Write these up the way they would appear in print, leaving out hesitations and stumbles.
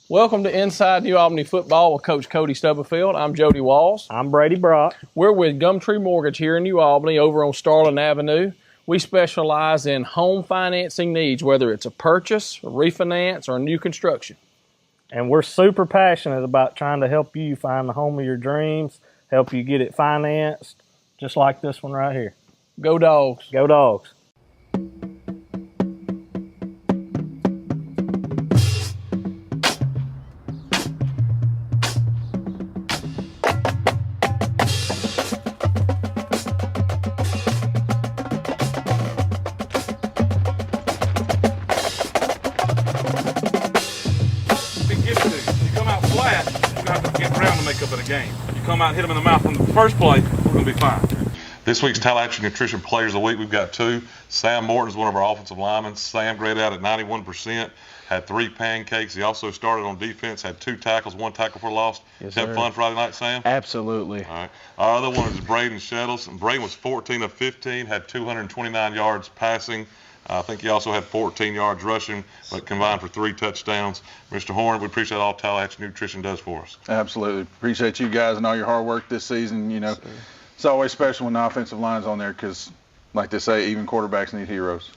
Welcome to Inside New Albany Football with Coach Cody Stubblefield. I'm Jody Walls. I'm Brady Brock. We're with Gumtree Mortgage here in New Albany over on Starling Avenue. We specialize in home financing needs, whether it's a purchase, a refinance, or new construction. And we're super passionate about trying to help you find the home of your dreams, help you get it financed, just like this one right here. Go Dogs. Go Dogs. Game. You come out and hit them in the mouth on the first play, we're going to be fine. This week's Tallahatchie Nutrition Players of the Week, we've got two. Sam Morton is one of our offensive linemen. Sam graded out at 91%, had 3 pancakes. He also started on defense, had 2 tackles, 1 tackle for loss. Yes, have fun Friday night, Sam? Absolutely. All right. Our other one is Braden Shettles. Braden was 14 of 15, had 229 yards passing. I think he also had 14 yards rushing, but combined for 3 touchdowns. Mr. Horn, we appreciate all Tallahatchie Nutrition does for us. Absolutely. Appreciate you guys and all your hard work this season. You know, it's always special when the offensive line's on there because, like they say, even quarterbacks need heroes.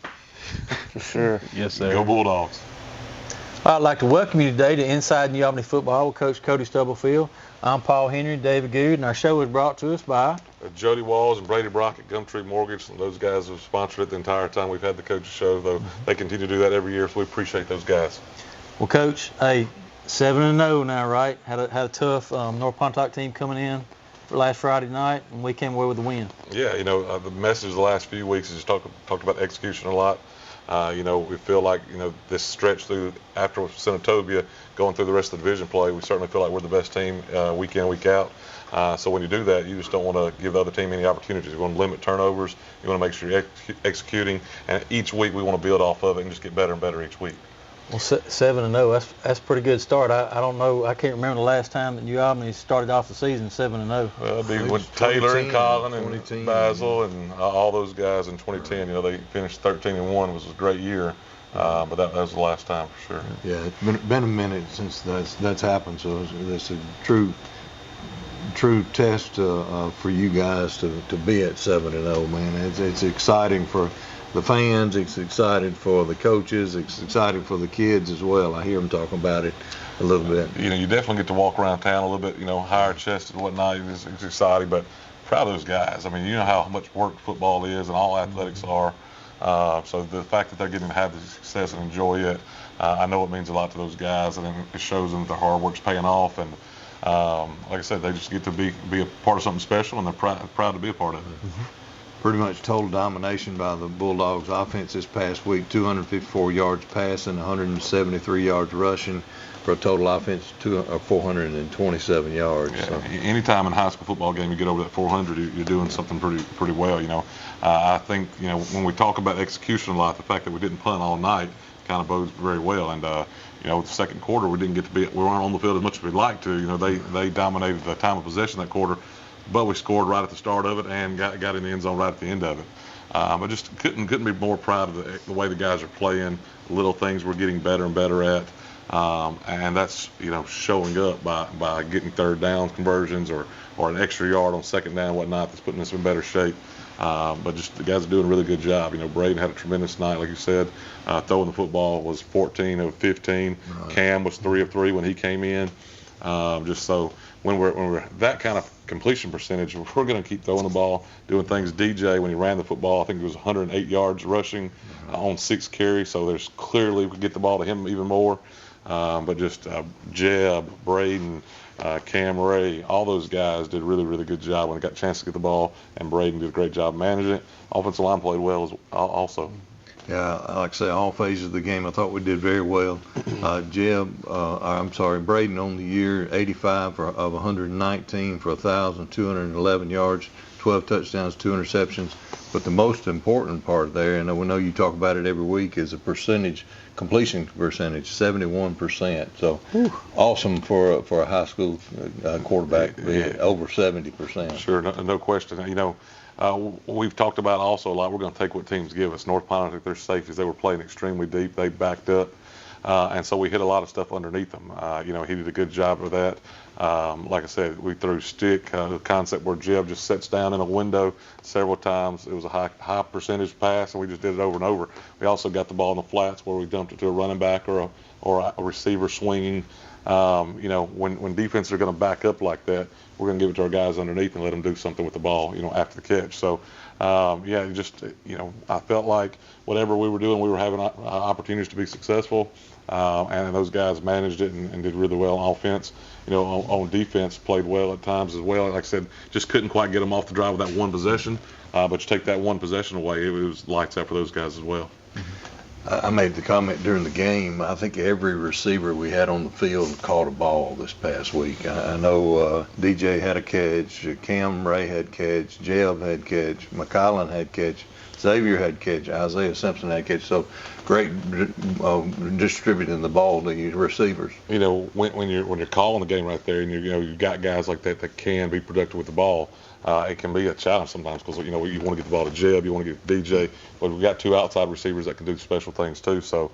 For sure. Yes, sir. Go Bulldogs. I'd like to welcome you today to Inside New Albany Football with Coach Cody Stubblefield. I'm Paul Henry, David Good, and our show is brought to us by Jody Walls and Brady Brock at Gumtree Mortgage. And those guys have sponsored it the entire time we've had the coaches show, though they continue to do that every year, so we appreciate those guys. Well, Coach, hey, 7-0 now, right? Had a tough North Pontotoc team coming in for last Friday night, and we came away with a win. Yeah, you know, the message the last few weeks is just talked about execution a lot. You know, we feel like, you know, this stretch through after Senatobia, going through the rest of the division play, we certainly feel like we're the best team week in, week out. So when you do that, you just don't want to give the other team any opportunities. You want to limit turnovers. You want to make sure you're executing. And each week we want to build off of it and just get better and better each week. Well, 7-0, that's a pretty good start. I don't know, I can't remember the last time that New Albany started off the season 7-0. Well, it'd be with Taylor and Colin and Basil and all those guys in 2010. You know, they finished 13-1, which was a great year. But that was the last time for sure. Yeah, it's been a minute since that's happened, so it's a true test for you guys to be at 7-0, man. It's exciting for the fans, it's exciting for the coaches, it's exciting for the kids as well. I hear them talking about it a little bit. You know, you definitely get to walk around town a little bit, you know, higher chested and whatnot. It's exciting, but proud of those guys. I mean, you know how much work football is and all athletics are. So the fact that they're getting to have the success and enjoy it, I know it means a lot to those guys, and it shows them that their hard work's paying off. And like I said, they just get to be a part of something special, and they're proud to be a part of it. Mm-hmm. Pretty much total domination by the Bulldogs offense this past week, 254 yards passing, 173 yards rushing, for a total offense of 427 yards. Yeah, so. Anytime in a high school football game you get over that 400, you're doing something pretty well. You know, I think, you know, when we talk about execution a lot, the fact that we didn't punt all night kind of bodes very well. And you know, the second quarter we weren't on the field as much as we'd like to. You know, they dominated the time of possession that quarter, but we scored right at the start of it and got in the end zone right at the end of it. I just couldn't be more proud of the way the guys are playing. Little things we're getting better and better at. And that's, you know, showing up by getting third down conversions or an extra yard on second down and whatnot that's putting us in better shape. But just the guys are doing a really good job. You know, Braden had a tremendous night, like you said. Throwing the football was 14 of 15. Right. Cam was 3 of 3 when he came in. Just so when we're that kind of completion percentage, we're going to keep throwing the ball, doing things. DJ, when he ran the football, I think it was 108 yards rushing on 6 carries. So there's clearly we could get the ball to him even more. But just Jeb, Braden, Cam Ray, all those guys did a really, really good job when they got a chance to get the ball, and Braden did a great job managing it. Offensive line played well also. Yeah, like I say, all phases of the game, I thought we did very well. Braden on the year, 85 of 119 for 1,211 yards, 12 touchdowns, 2 interceptions. But the most important part there, and we know you talk about it every week, is the completion percentage, 71%. So awesome for a high school quarterback, over 70%. Sure, no question. You know, we've talked about also a lot. We're going to take what teams give us. North Pontotoc, their safeties, they were playing extremely deep. They backed up. and so we hit a lot of stuff underneath him. He did a good job of that. Like I said, we threw stick, the concept where Jeb just sits down in a window several times. It was a high percentage pass, and we just did it over and over. We also got the ball in the flats where we dumped it to a running back or a receiver swinging. When defenses are going to back up like that, we're going to give it to our guys underneath and let them do something with the ball, after the catch. So, I felt like whatever we were doing, we were having opportunities to be successful, and those guys managed it and did really well on offense. On defense, played well at times as well. Like I said, just couldn't quite get them off the drive with that one possession. But you take that one possession away, it was lights out for those guys as well. I made the comment during the game, I think every receiver we had on the field caught a ball this past week. I know DJ had a catch, Cam Ray had catch, Jeb had catch, McCollin had catch, Xavier had catch, Isaiah Simpson had catch. So great distributing the ball to your receivers. When you're calling the game right there, and you've got guys like that can be productive with the ball. It can be a challenge sometimes because you want to get the ball to Jeb, you want to get to DJ, but we've got two outside receivers that can do special things too. So,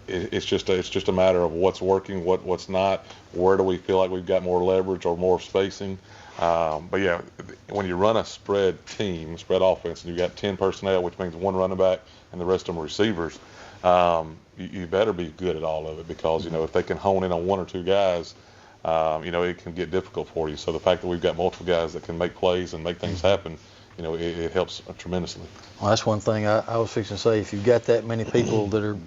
it's just a matter of what's working, what's not. Where do we feel like we've got more leverage or more spacing? But yeah, when you run a spread offense, and you've got 10 personnel, which means one running back and the rest of them receivers, you better be good at all of it because if they can hone in on one or two guys. It can get difficult for you. So the fact that we've got multiple guys that can make plays and make things happen, it helps tremendously. Well, that's one thing I was fixing to say. If you've got that many people that are,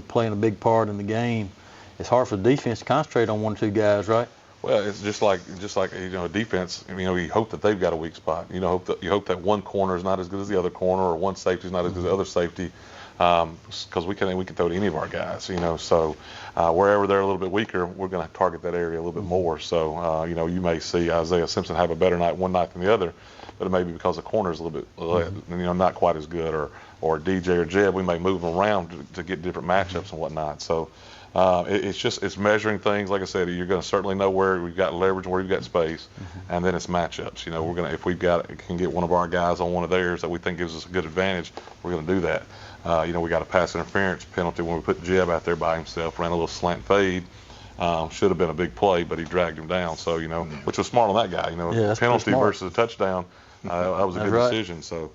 playing a big part in the game, it's hard for the defense to concentrate on one or two guys, right? Well, it's just like a defense. You hope that they've got a weak spot. You hope that one corner is not as good as the other corner, or one safety is not as good as the other safety. Because we can throw to any of our guys, so wherever they're a little bit weaker, we're going to target that area a little bit more. So, you may see Isaiah Simpson have a better night one night than the other, but it may be because the corner is a little bit, not quite as good, or DJ or Jeb, we may move them around to get different matchups and whatnot. So, it's measuring things. Like I said, you're going to certainly know where we've got leverage, where we've got space, and then it's matchups. If can get one of our guys on one of theirs that we think gives us a good advantage, we're going to do that. We got a pass interference penalty when we put Jeb out there by himself, ran a little slant fade. Should have been a big play, but he dragged him down. So, which was smart on that guy. Penalty versus a touchdown, that was a good decision. So,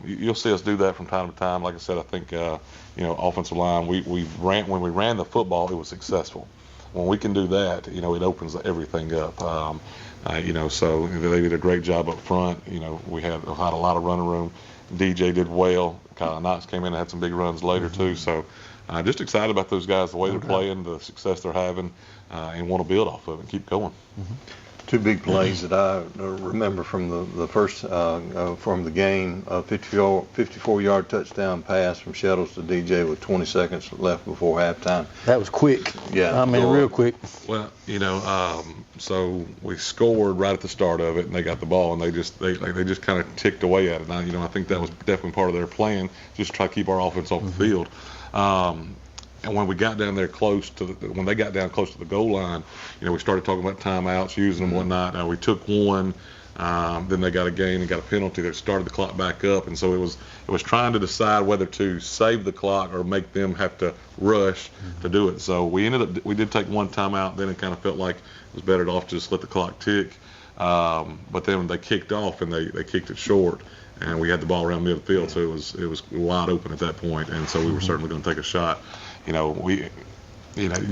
you'll see us do that from time to time. Like I said, I think, offensive line, when we ran the football, it was successful. When we can do that, it opens everything up. So they did a great job up front. We had a lot of running room. DJ did well. Kyle Knox came in and had some big runs later too. So just excited about those guys, the way they're playing, the success they're having, and want to build off of it and keep going. Two big plays that I remember from the first from the game: a 54-yard touchdown pass from Shettles to DJ with 20 seconds left before halftime. That was quick. Yeah, I mean, real quick. Well, so we scored right at the start of it, and they got the ball, and they just kind of ticked away at it. And I think that was definitely part of their plan, just to try to keep our offense off the field. And when we got down there when they got down close to the goal line, we started talking about timeouts, using them, whatnot. We took one, then they got a gain and got a penalty that started the clock back up, and so it was trying to decide whether to save the clock or make them have to rush to do it. So we did take one timeout. Then it kind of felt like it was better off to just let the clock tick. But then when they kicked off and they kicked it short, and we had the ball around midfield, so it was wide open at that point, and so we were certainly going to take a shot. You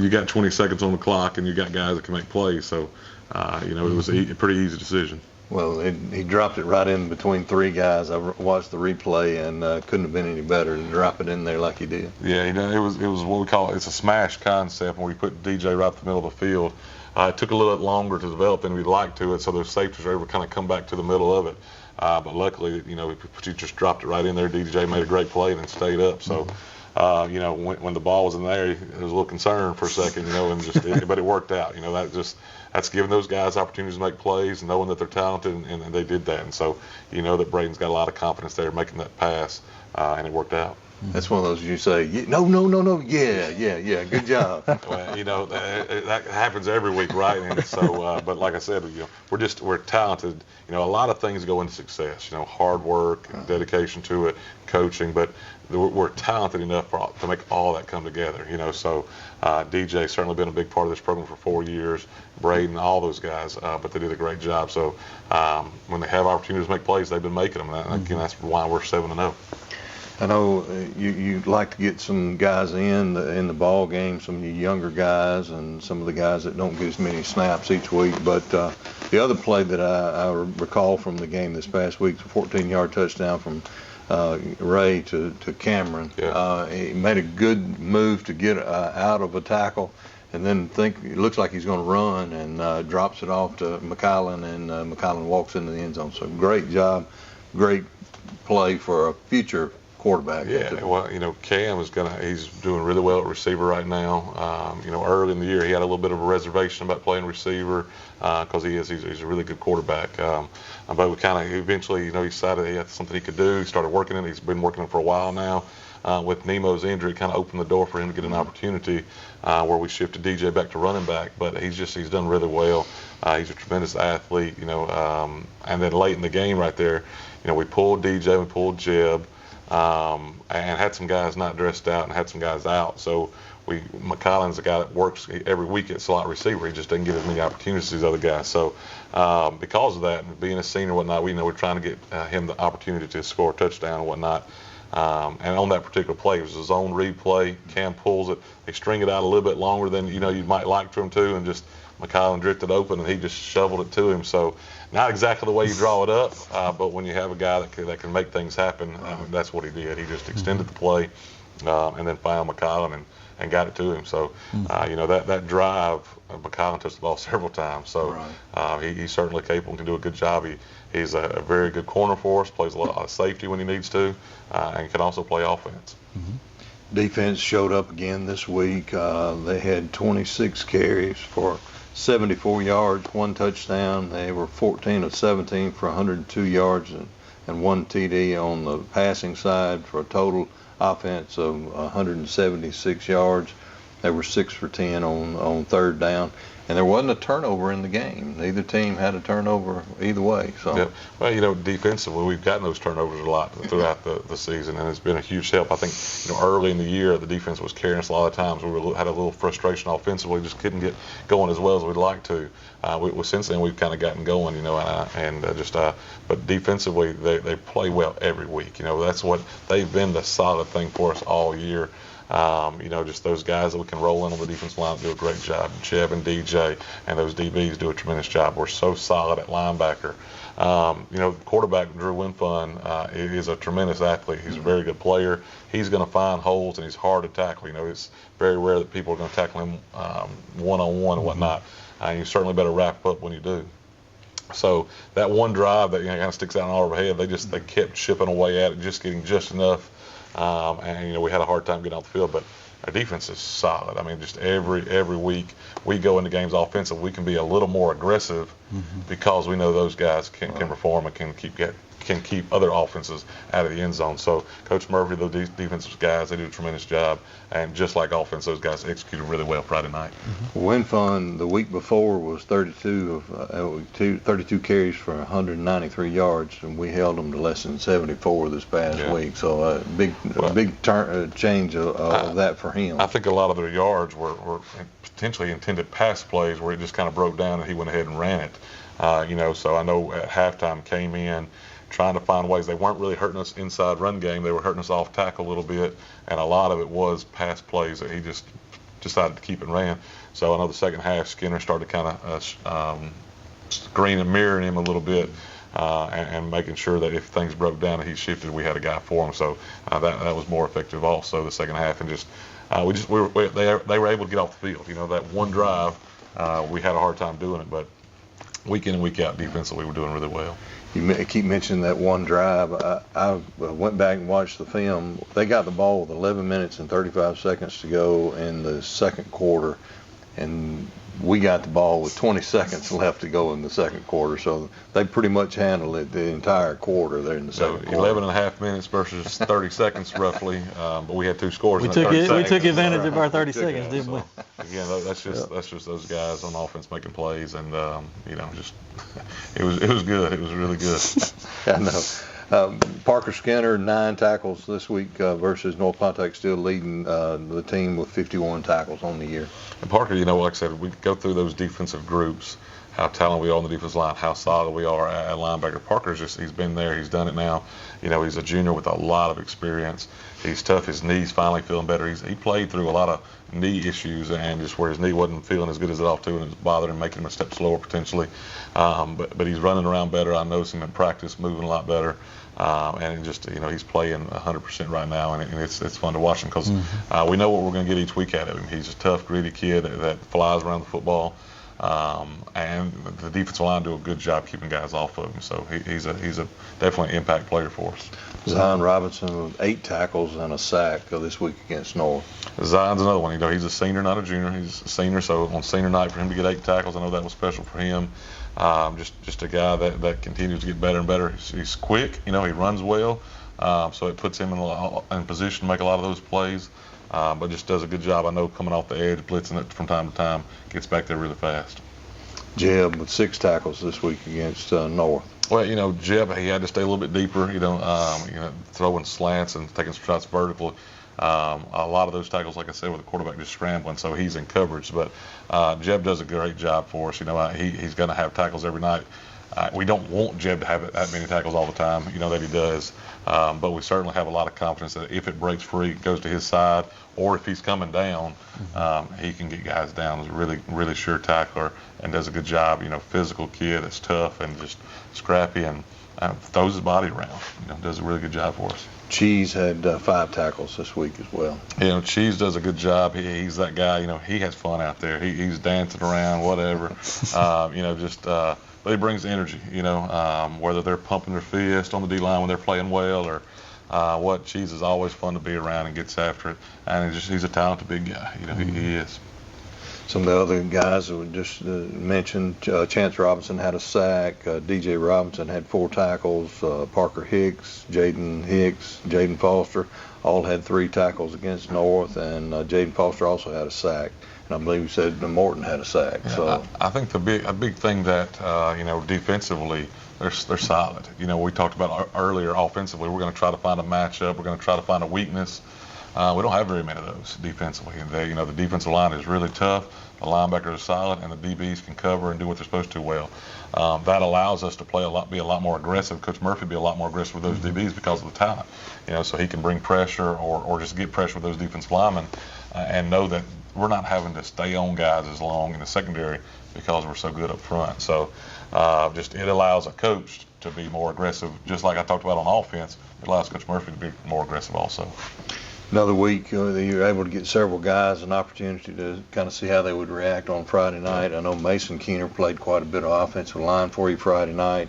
got 20 seconds on the clock, and you got guys that can make plays. So, it was a pretty easy decision. Well, he dropped it right in between three guys. I watched the replay, and couldn't have been any better to drop it in there like he did. Yeah, it was what we call it's a smash concept, when we put DJ right in the middle of the field. It took a little bit longer to develop than we'd like to, so those safeties were able to kind of come back to the middle of it. But luckily, he just dropped it right in there. DJ made a great play and then stayed up. So. When the ball was in there, he was a little concerned for a second, but it worked out. That's giving those guys opportunities to make plays, knowing that they're talented, and they did that. And so, that Braden's got a lot of confidence there making that pass, and it worked out. That's one of those you say, no, yeah, good job. Well, that happens every week, right? And so, but like I said, we're talented. A lot of things go into success. Hard work, dedication to it, coaching, but we're talented enough to make all that come together. So DJ certainly been a big part of this program for 4 years. Braden, all those guys, but they did a great job. So when they have opportunities to make plays, they've been making them. And again, that's why we're 7-0. I know you'd like to get some guys in the ball game, some of the younger guys and some of the guys that don't get as many snaps each week. But the other play that I recall from the game this past week, the 14-yard touchdown from Ray to Cameron. Yeah. He made a good move to get out of a tackle, and then it looks like he's going to run and drops it off to McCollum, and McCollum walks into the end zone. So great job, great play for a future quarterback. Yeah, well, Cam he's doing really well at receiver right now. Early in the year he had a little bit of a reservation about playing receiver because he's a really good quarterback. But we kind of eventually, he decided he had something he could do. He started working it. He's been working it for a while now. With Nemo's injury, it kind of opened the door for him to get an opportunity where we shifted DJ back to running back. But he's done really well. He's a tremendous athlete, and then late in the game right there, we pulled DJ, we pulled Jeb. And had some guys not dressed out and had some guys out. So McCollin's a guy that works every week at slot receiver. He just doesn't get as many opportunities as these other guys. So because of that, and being a senior and whatnot, we're trying to get him the opportunity to score a touchdown and whatnot. And on that particular play, it was a zone read play. Cam pulls it. They string it out a little bit longer than you might like for him to, and just McCollum drifted open and he just shoveled it to him. So not exactly the way you draw it up, but when you have a guy that can make things happen, that's what he did. He just extended the play and then found McCollum and got it to him. So, that drive, McCollum touched the ball several times. So he's certainly capable and can do a good job. He's a very good corner for us, plays a lot of safety when he needs to, and can also play offense. Defense showed up again this week. They had 26 carries for 74 yards, 1 touchdown. They were 14 of 17 for 102 yards and 1 TD on the passing side for a total offense of 176 yards. They were 6 for 10 on third down. And there wasn't a turnover in the game. Neither team had a turnover either way. So, yeah. Well, defensively, we've gotten those turnovers a lot throughout the season, and it's been a huge help. I think, early in the year, the defense was carrying us a lot of times. We had a little frustration offensively, just couldn't get going as well as we'd like to. Since then, we've kind of gotten going, but defensively, they play well every week. That's what they've been the solid thing for us all year. Just those guys that we can roll in on the defensive line do a great job. Jeb and DJ and those DBs do a tremendous job. We're so solid at linebacker. Quarterback Drew Winfun is a tremendous athlete. He's a very good player. He's going to find holes and he's hard to tackle. It's very rare that people are going to tackle him one-on-one and whatnot. You certainly better wrap up when you do. So that one drive that kind of sticks out in all of our head, they kept chipping away at it, just getting just enough. And we had a hard time getting off the field, but our defense is solid. Just every week we go into games offensive, we can be a little more aggressive because we know those guys can perform and can keep other offenses out of the end zone. So Coach Murphy, those defensive guys, they do a tremendous job. And just like offense, those guys executed really well Friday night. Winfun the week before was 32 carries for 193 yards, and we held them to less than 74 this past week. So a big change of that for him. I think a lot of their yards were potentially intended pass plays where it just kind of broke down and he went ahead and ran it. So I know at halftime came in trying to find ways. They weren't really hurting us inside run game. They were hurting us off tackle a little bit, and a lot of it was pass plays that he just decided to keep and ran. So I know the second half, Skinner started kind of screen and mirroring him a little bit and making sure that if things broke down and he shifted, we had a guy for him. So that was more effective also the second half, and they were able to get off the field. That one drive, we had a hard time doing it, but week in and week out defensively, we're doing really well. You keep mentioning that one drive. I went back and watched the film. They got the ball with 11 minutes and 35 seconds to go in the second quarter, and we got the ball with 20 seconds left to go in the second quarter. So they pretty much handled it the entire quarter there in the second quarter. 11 and a half minutes versus 30 seconds roughly, but we had two scores. We took advantage of our 30 seconds, didn't we? Again, that's just those guys on offense making plays, and it was good. It was really good. I know. Parker Skinner, 9 tackles this week versus North Pontotoc, still leading the team with 51 tackles on the year. And Parker, like I said, we go through those defensive groups, how talented we are on the defensive line, how solid we are at linebacker. Parker's he's been there, he's done it now. He's a junior with a lot of experience. He's tough. His knee's finally feeling better. He played through a lot of knee issues and just where his knee wasn't feeling as good as it ought to, and it was bothering him, making him a step slower potentially. But he's running around better. I noticed him in practice moving a lot better. And just he's playing 100% right now, and it's fun to watch him because we know what we're going to get each week out of him. He's a tough, gritty kid that flies around the football, and the defensive line do a good job keeping guys off of him. So he's a definitely impact player for us. Zion Robinson with 8 tackles and a sack this week against North. Zion's another one. He's a senior, not a junior. He's a senior, so on senior night for him to get 8 tackles, I know that was special for him. Just a guy that continues to get better and better. He's quick, he runs well, so it puts him in position to make a lot of those plays, but just does a good job. I know coming off the edge, blitzing it from time to time, gets back there really fast. Jeb with 6 tackles this week against North. Well, Jeb, he had to stay a little bit deeper, throwing slants and taking shots vertical. A lot of those tackles, like I said, with the quarterback just scrambling, so he's in coverage. But Jeb does a great job for us. He's going to have tackles every night. We don't want Jeb to have that many tackles all the time, that he does. But we certainly have a lot of confidence that if it breaks free, it goes to his side, or if he's coming down, he can get guys down. He's a really, really sure tackler and does a good job. Physical kid that's tough and just scrappy and throws his body around. Does a really good job for us. Cheese had 5 tackles this week as well. Cheese does a good job. He's that guy. He has fun out there. He's dancing around, whatever. But he brings the energy. Whether they're pumping their fist on the D line when they're playing well or what. Cheese is always fun to be around and gets after it. And he's a talented big guy. He is. Some of the other guys that we just mentioned, Chance Robinson had a sack, DJ Robinson had 4 tackles, Parker Hicks, Jaden Foster all had 3 tackles against North, and Jaden Foster also had a sack. And I believe you said Morton had a sack. Yeah, so I think a big thing that defensively they're solid. We talked about earlier offensively. We're going to try to find a matchup. We're going to try to find a weakness. We don't have very many of those defensively. And the defensive line is really tough. The linebackers are solid, and the DBs can cover and do what they're supposed to well. That allows us to be a lot more aggressive. Coach Murphy be a lot more aggressive with those DBs because of the talent. So he can bring pressure or just get pressure with those defensive linemen and know that we're not having to stay on guys as long in the secondary because we're so good up front. So it allows a coach to be more aggressive, just like I talked about on offense. It allows Coach Murphy to be more aggressive also. Another week, you're able to get several guys an opportunity to kind of see how they would react on Friday night. I know Mason Keener played quite a bit of offensive line for you Friday night,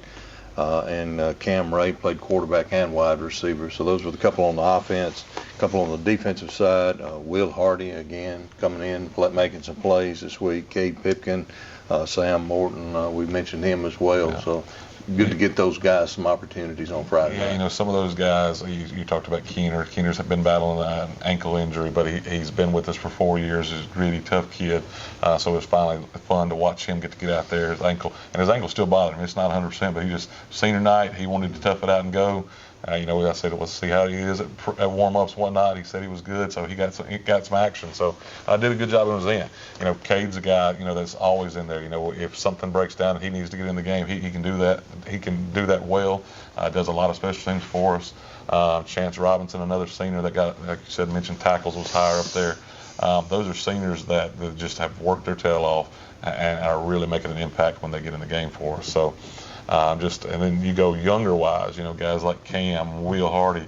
and Cam Ray played quarterback and wide receiver. So those were the couple on the offense. A couple on the defensive side. Will Hardy, again, coming in, making some plays this week. Cade Pipkin, Sam Morton, we mentioned him as well. Yeah. So good to get those guys some opportunities on Friday night. Some of those guys, you talked about Keener. Keener's been battling an ankle injury, but he's been with us for 4 years. He's a really tough kid. So it was finally fun to watch him get out there. His ankle's still bothering him. It's not 100%, but he just, senior night, he wanted to tough it out and go. I said, let's see how he is at warm-ups one night. He said he was good, so he got some action. So I did a good job when he was in. Cade's a guy, that's always in there. If something breaks down and he needs to get in the game, he can do that. He can do that well. Does a lot of special things for us. Chance Robinson, another senior that got, like you said, mentioned tackles, was higher up there. Those are seniors that just have worked their tail off and are really making an impact when they get in the game for us. So. And then you go younger wise, guys like Cam, Will Hardy,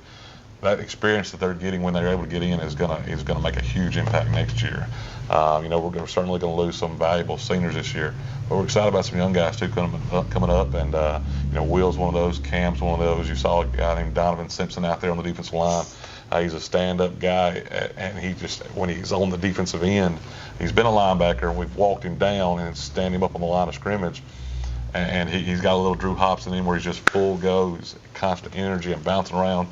that experience that they're getting when they're able to get in is gonna make a huge impact next year. We're certainly gonna lose some valuable seniors this year, but we're excited about some young guys too coming up. And Will's one of those, Cam's one of those. You saw a guy named Donovan Simpson out there on the defensive line. He's a stand-up guy, and when he's on the defensive end, he's been a linebacker. We've walked him down and stand him up on the line of scrimmage. And he's got a little Drew Hobson in where he's just full go, he's constant energy and bouncing around.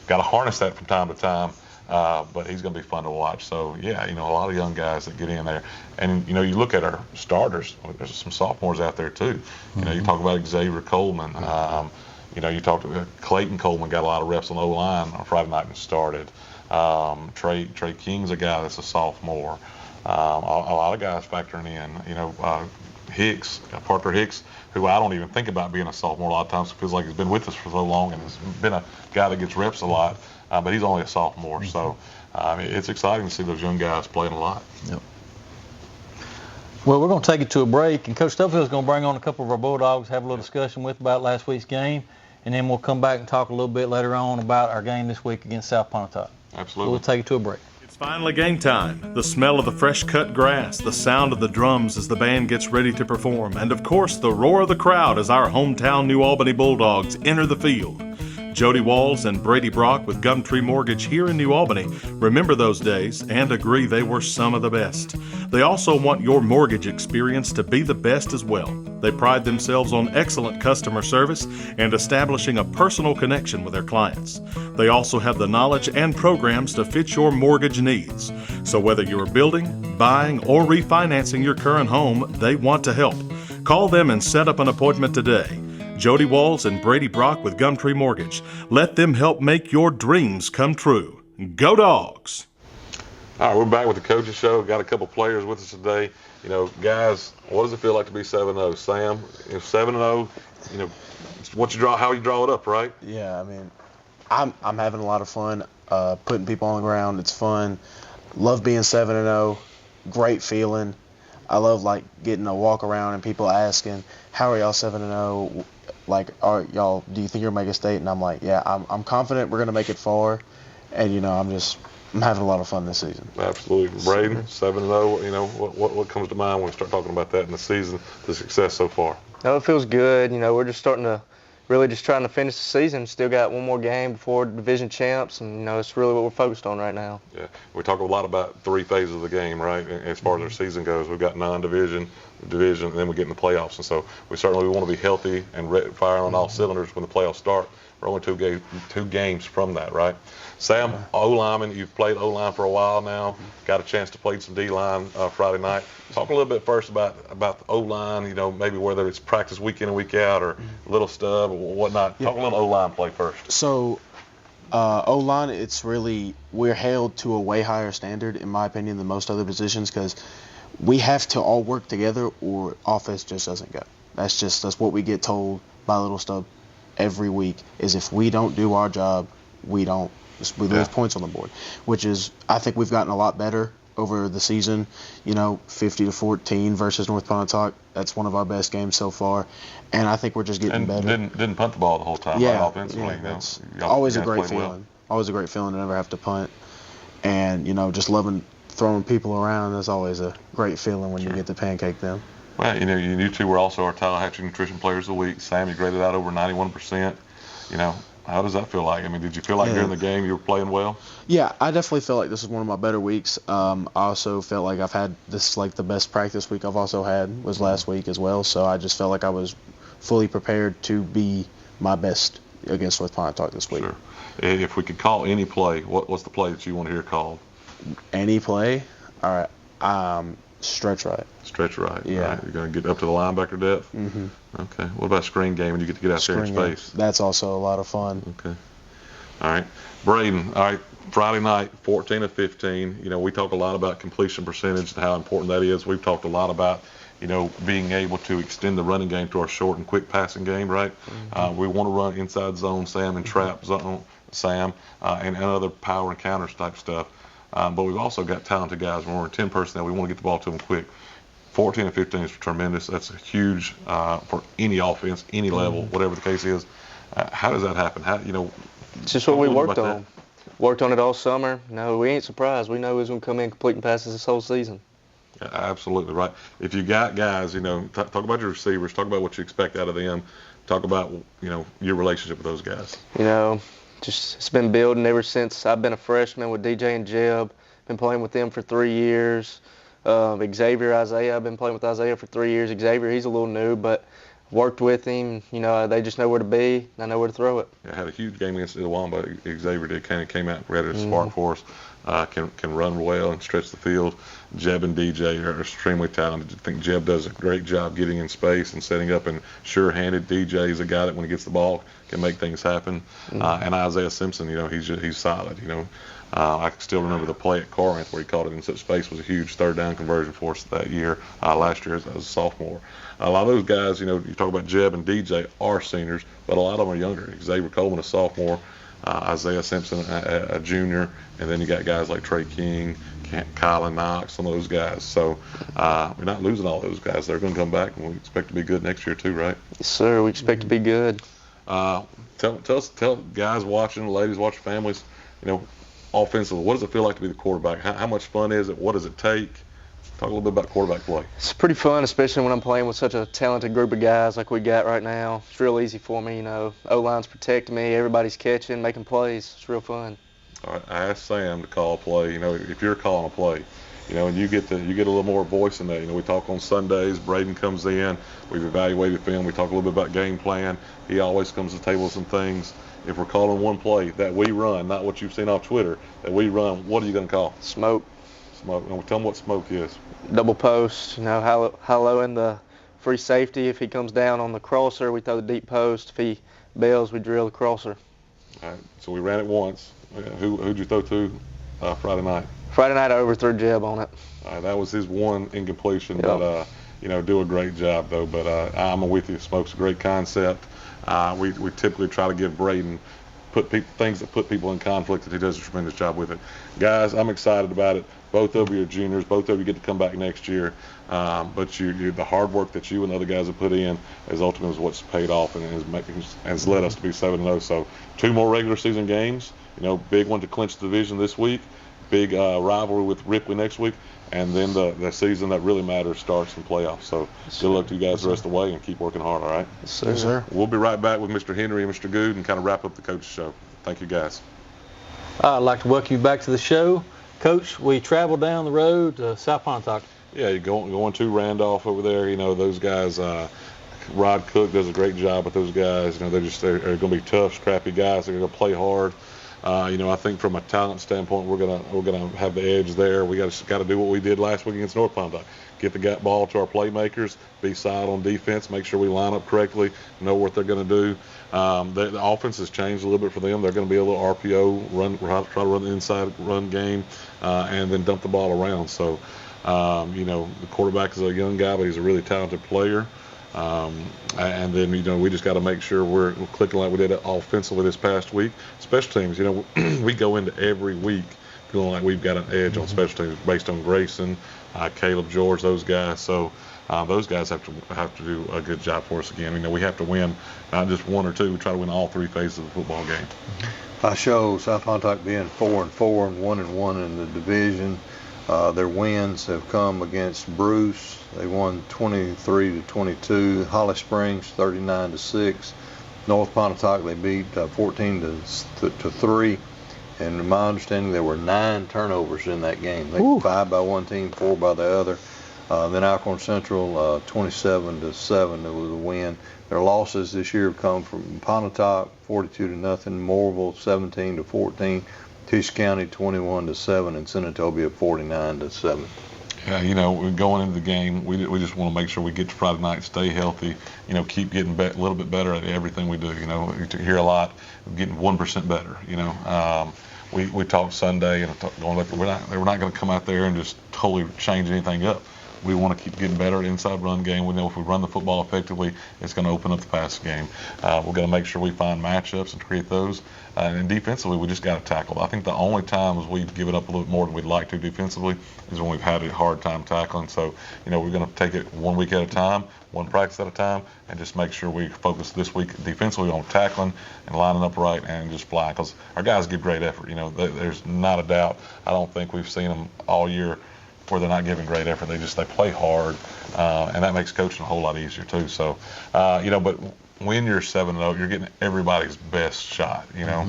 Got to harness that from time to time, but he's going to be fun to watch. So, a lot of young guys that get in there. And, you look at our starters, there's some sophomores out there too. You talk about Xavier Coleman. You talked about Clayton Coleman got a lot of reps on the O-line on Friday night and started. Trey King's a guy that's a sophomore. A lot of guys factoring in. Hicks, Parker Hicks, who I don't even think about being a sophomore a lot of times. It feels like he's been with us for so long and has been a guy that gets reps a lot, but he's only a sophomore. So it's exciting to see those young guys playing a lot. Yep. Well, we're going to take it to a break, and Coach Stubblefield's going to bring on a couple of our Bulldogs, have a little discussion with about last week's game, and then we'll come back and talk a little bit later on about our game this week against South Pontotoc. Absolutely. We'll take it to a break. It's finally game time. The smell of the fresh cut grass, the sound of the drums as the band gets ready to perform, and of course the roar of the crowd as our hometown New Albany Bulldogs enter the field. Jody Walls and Brady Brock with Gumtree Mortgage here in New Albany remember those days and agree they were some of the best. They also want your mortgage experience to be the best as well. They pride themselves on excellent customer service and establishing a personal connection with their clients. They also have the knowledge and programs to fit your mortgage needs. So whether you're building, buying, or refinancing your current home, they want to help. Call them and set up an appointment today. Jody Walls and Brady Brock with Gumtree Mortgage. Let them help make your dreams come true. Go Dogs! All right, we're back with the Coaches Show. Got a couple players with us today. Guys, what does it feel like to be 7-0? Sam, 7-0, how you draw it up, right? Yeah, I mean, I'm having a lot of fun putting people on the ground. It's fun. Love being 7-0. Great feeling. I love getting a walk around and people asking, "How are y'all 7-0? Do you think you'll make a state?" And I'm like, "Yeah, I'm confident we're gonna make it far." And I'm having a lot of fun this season. Absolutely. Braden, 7-0. What comes to mind when we start talking about that in the season, the success so far? No, it feels good. We're just starting to really just trying to finish the season. Still got one more game before division champs, and it's really what we're focused on right now. Yeah, we talk a lot about 3 phases of the game, right? As far as our season goes, we've got non-division, division, and then we get in the playoffs. And so we certainly want to be healthy and firing on all cylinders when the playoffs start. We're only two games from that, right? Sam, O-lineman, you've played O-line for a while now. Got a chance to play some D-line Friday night. Talk a little bit first about the O-line, maybe whether it's practice week in and week out or little stub or whatnot. Talk a little O-line play first. So, O-line, we're held to a way higher standard, in my opinion, than most other positions because we have to all work together or offense just doesn't go. That's what we get told by Little Stub every week is if we don't do our job, we lose points on the board, which is, I think we've gotten a lot better over the season. 50-14 versus North Pontotoc. That's one of our best games so far, and I think we're just getting better. Didn't punt the ball the whole time. Yeah, right, offensively. Yeah, it's always a great feeling. Well. Always a great feeling to never have to punt, and just loving throwing people around. That's always a great feeling when you get to pancake them. Well, you two were also our Tallahatchie Nutrition Players of the Week. Sam, you graded out over 91%. How does that feel like? I mean, did you feel like during the game you were playing well? Yeah, I definitely felt like this was one of my better weeks. I also felt like I've had this, the best practice week I've also had was last week as well. So I just felt like I was fully prepared to be my best against North Pontotoc this week. Sure. If we could call any play, what's the play that you want to hear called? Any play? All right. Stretch right. Stretch right. Yeah. Right. You're going to get up to the linebacker depth? Mm-hmm. Okay. What about screen game when you get to get out there in space? That's also a lot of fun. Okay. All right. Braden, all right, Friday night, 14 of 15. We talk a lot about completion percentage and how important that is. We've talked a lot about, being able to extend the running game to our short and quick passing game, right? Mm-hmm. We want to run inside zone, Sam, and trap zone, Sam, and other power and counters type stuff. But we've also got talented guys. When we're in 10 personnel, we want to get the ball to them quick. 14 and 15 is tremendous. That's huge for any offense, any level, whatever the case is. How does that happen? It's just what we worked on. That? Worked on it all summer. No, we ain't surprised. We know he's going to come in completing passes this whole season. Yeah, absolutely right. If you got guys, talk about your receivers. Talk about what you expect out of them. Talk about, your relationship with those guys. Just it's been building ever since I've been a freshman with DJ and Jeb. Been playing with them for 3 years. Isaiah, I've been playing with Isaiah for 3 years. Xavier, he's a little new, but worked with him. You know, they just know where to be. They know where to throw it. Yeah, had a huge game against Itawamba. Xavier did kind of came out ready to spark for us. Can run well and stretch the field. Jeb and DJ are extremely talented. I think Jeb does a great job getting in space and setting up, and sure-handed. DJ is a guy that when he gets the ball can make things happen. And Isaiah Simpson, you know, he's solid. You know, I can still remember the play at Corinth where he caught it in such space. Was a huge third down conversion for us that year. Last year as a sophomore. A lot of those guys, you know, you talk about Jeb and DJ are seniors, but a lot of them are younger. Xavier Coleman, a sophomore. Isaiah Simpson, a junior, and then you got guys like Trey King, Kylan Knox, some of those guys. So we're not losing all those guys. They're going to come back, and we expect to be good next year too, right? Yes, sir. We expect to be good. Tell guys watching, ladies watching, families, you know, offensively, what does it feel like to be the quarterback? How much fun is it? What does it take? Talk a little bit about quarterback play. It's pretty fun, especially when I'm playing with such a talented group of guys like we got right now. It's real easy for me, you know. O-line's protecting me, everybody's catching, making plays. It's real fun. All right, I asked Sam to call a play. You know, if you're calling a play, you know, and you get a little more voice in that. You know, we talk on Sundays. Braden comes in. We've evaluated film. We talk a little bit about game plan. He always comes to the table with some things. If we're calling one play that we run, not what you've seen off Twitter, that we run, what are you going to call? Smoke. Smoke. And tell them what smoke is. Double post, you know, how low in the free safety. If he comes down on the crosser, we throw the deep post. If he bails, we drill the crosser. All right, so we ran it once. Who'd you throw to Friday night? Friday night I overthrew Jeb on it. All right, that was his one incompletion, but you know, do a great job though. But I'm with you. Smoke's a great concept. We typically try to give Braden things that put people in conflict, and he does a tremendous job with it. Guys, I'm excited about it. Both of you are juniors. Both of you get to come back next year. But the hard work that you and the other guys have put in is ultimately what's paid off and has led us to be 7-0. So 2 more regular season games. You know, big one to clinch the division this week. Big rivalry with Ripley next week. And then the season that really matters starts in playoffs. So good luck to you guys the rest of the way and keep working hard, all right? Yes, sir. Yes, sir. We'll be right back with Mr. Henry and Mr. Good and kind of wrap up the coach's show. Thank you, guys. I'd like to welcome you back to the show. Coach, we traveled down the road to South Pontotoc. Yeah, you're going to Randolph over there. You know, those guys, Rod Cook does a great job with those guys. You know, they're going to be tough, scrappy guys. They're going to play hard. You know, I think from a talent standpoint, we're gonna have the edge there. We got to do what we did last week against North Pontotoc. Get the ball to our playmakers, be solid on defense, make sure we line up correctly, know what they're going to do. The offense has changed a little bit for them. They're going to be a little RPO, try to run the inside run game, and then dump the ball around. So, you know, the quarterback is a young guy, but he's a really talented player. And then, you know, we just got to make sure we're clicking like we did offensively this past week. Special teams, you know, we go into every week feeling like we've got an edge on special teams based on Grayson, Caleb George, those guys. So those guys have to do a good job for us again. You know, we have to win not just 1 or 2. We try to win all 3 phases of the football game. I show South Pontotoc being 4-4 and 1-1 in the division. Their wins have come against Bruce. They won 23-22. Holly Springs 39-6. North Pontotoc they beat 14-3. And in my understanding, there were 9 turnovers in that game. They 5 by one team, 4 by the other. Then Alcorn Central 27-7. It was a win. Their losses this year have come from Pontotoc 42-0, Moorville 17-14. Tisch County 21-7 and Senatobia 49-7. Yeah, you know, going into the game, we just want to make sure we get to Friday night, stay healthy, you know, keep getting a little bit better at everything we do. You know, you hear a lot of getting 1% better. You know, we talked Sunday and we're not going to come out there and just totally change anything up. We want to keep getting better at inside run game. We know if we run the football effectively, it's going to open up the passing game. We're going to make sure we find matchups and create those. And defensively, we just got to tackle. I think the only times we've given up a little more than we'd like to defensively is when we've had a hard time tackling. So, you know, we're going to take it 1 week at a time, 1 practice at a time, and just make sure we focus this week defensively on tackling and lining up right and just flying. Because our guys give great effort. You know, there's not a doubt. I don't think we've seen them all year where they're not giving great effort. They play hard, and that makes coaching a whole lot easier too. So, you know, but when you're 7-0, you're getting everybody's best shot, you know.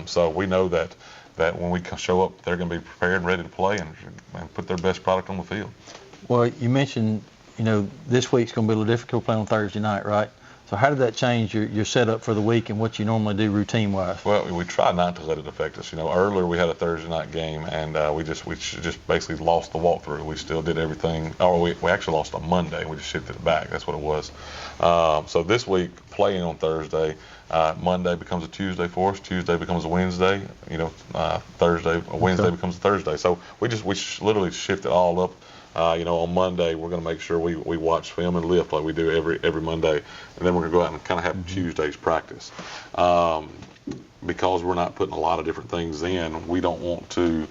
So we know that when we show up, they're going to be prepared and ready to play and put their best product on the field. Well, you mentioned this week's going to be a little difficult playing on Thursday night, right? So how did that change your setup for the week and what you normally do routine-wise? Well, we try not to let it affect us. Earlier we had a Thursday night game, and we just basically lost the walkthrough. We still did everything. Or we actually lost on Monday. We just shifted it back. That's what it was. So this week, playing on Thursday, Monday becomes a Tuesday for us. Tuesday becomes a Wednesday. Wednesday becomes a Thursday. So we literally shift it all up. On Monday, we're going to make sure we watch film and lift like we do every Monday. And then we're going to go out and kind of have Tuesday's practice. Because we're not putting a lot of different things in, we don't want to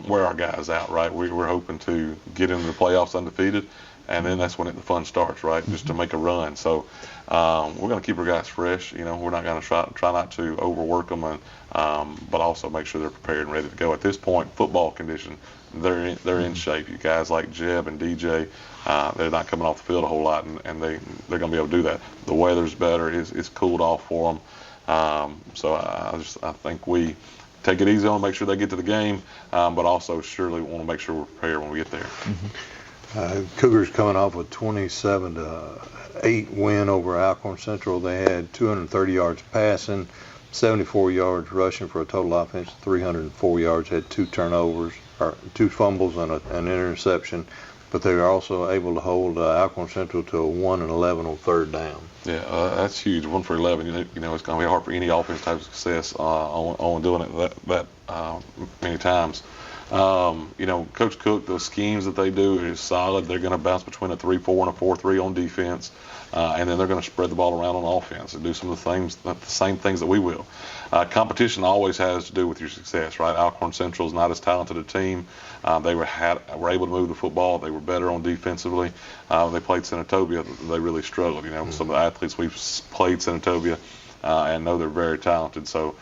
wear our guys out, right? We're hoping to get into the playoffs undefeated, and then that's when the fun starts, right? Just to make a run. So we're going to keep our guys fresh. We're not going to try not to overwork them, but also make sure they're prepared and ready to go. At this point, football condition, they're in shape. You guys like Jeb and DJ, they're not coming off the field a whole lot, and they're going to be able to do that. The weather's better. It's cooled off for them. So I think we take it easy on them, make sure they get to the game, but also surely want to make sure we're prepared when we get there. Cougars coming off a 27-8 win over Alcorn Central. They had 230 yards passing, 74 yards rushing for a total offense of 304 yards. Had 2 turnovers, or 2 fumbles and an interception. But they were also able to hold Alcorn Central to a 1-11 on third down. Yeah, that's huge. 1 for 11. It's going to be hard for any offense to have success on doing it that many times. Coach Cook, the schemes that they do is solid. They're going to bounce between a 3-4 and a 4-3 on defense, and then they're going to spread the ball around on offense and do some of the same things that we will. Competition always has to do with your success, right? Alcorn Central is not as talented a team. They were able to move the football. They were better on defensively. They played Senatobia. They really struggled. Some of the athletes we've played Senatobia and know they're very talented. So.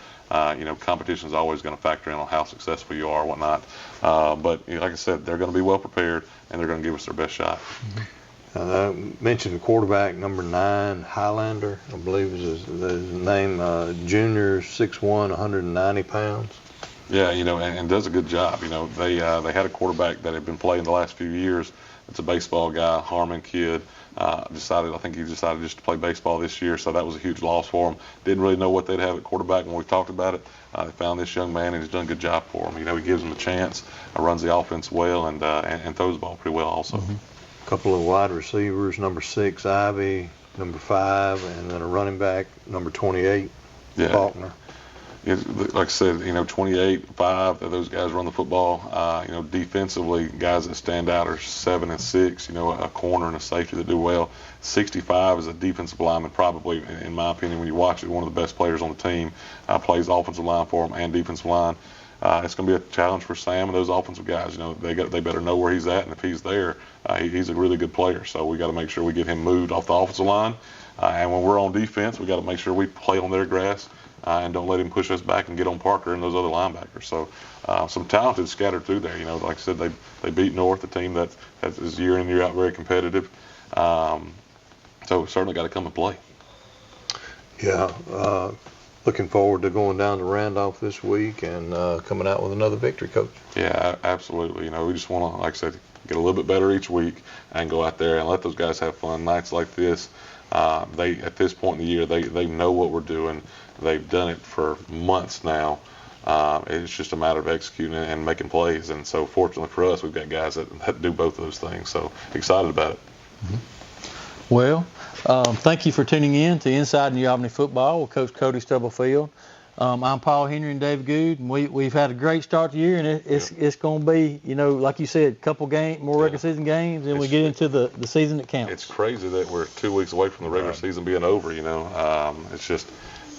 Competition is always going to factor in on how successful you are and whatnot. But like I said, they're going to be well prepared, and they're going to give us their best shot. I mentioned the quarterback, number 9, Highlander, I believe is his name, junior, 6'1", 190 pounds. Yeah, and does a good job. They had a quarterback that had been playing the last few years. It's a baseball guy, Harmon kid. I think he decided just to play baseball this year, so that was a huge loss for him. Didn't really know what they'd have at quarterback when we talked about it. They found this young man, and he's done a good job for him. He gives them a chance, runs the offense well, and throws the ball pretty well also. A couple of wide receivers, number 6, Ivy, number 5, and then a running back, number 28, Faulkner. Like I said, 28, 5, those guys run the football. Defensively, guys that stand out are 7 and 6, a corner and a safety that do well. 65 is a defensive lineman, probably, in my opinion, when you watch it, one of the best players on the team. Plays offensive line for them and defensive line. It's going to be a challenge for Sam and those offensive guys. They better know where he's at, and if he's there, he's a really good player. So we got to make sure we get him moved off the offensive line. And when we're on defense, we got to make sure we play on their grass. And don't let him push us back and get on Parker and those other linebackers. So some talented scattered through there. Like I said, they beat North, a team that is year in, year out very competitive. So we certainly got to come and play. Yeah, looking forward to going down to Randolph this week and coming out with another victory, Coach. Yeah, absolutely. We just want to, like I said, get a little bit better each week and go out there and let those guys have fun. Nights like this, at this point in the year, they know what we're doing. They've done it for months now. It's just a matter of executing and making plays. And so fortunately for us, we've got guys that do both of those things. So excited about it. Well, thank you for tuning in to Inside New Albany Football with Coach Cody Stubblefield. I'm Paul Henry and David Good. And we've had a great start to the year, and it's going to be, like you said, a couple more regular season games, and we get into the season that counts. It's crazy that we're 2 weeks away from the regular season being over. It's just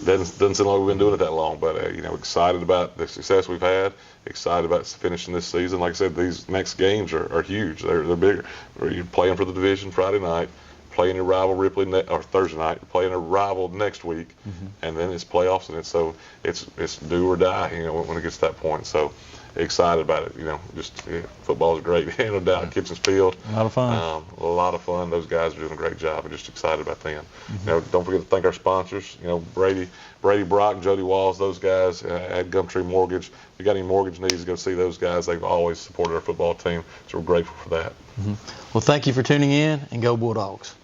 doesn't seem like we've been doing it that long. But excited about the success we've had. Excited about finishing this season. Like I said, these next games are huge. They're bigger. You're playing for the division Friday night. playing your rival Ripley or Thursday night, playing a rival next week, and then it's playoffs, and it's do or die, when it gets to that point. So excited about it, football is great, no doubt. Kitchens Field, a lot of fun. A lot of fun. Those guys are doing a great job. I'm just excited about them. Don't forget to thank our sponsors. Brady Brock, Jody Walls, those guys at Gumtree Mortgage. If you got any mortgage needs, go see those guys. They've always supported our football team, so we're grateful for that. Well, thank you for tuning in, and go Bulldogs.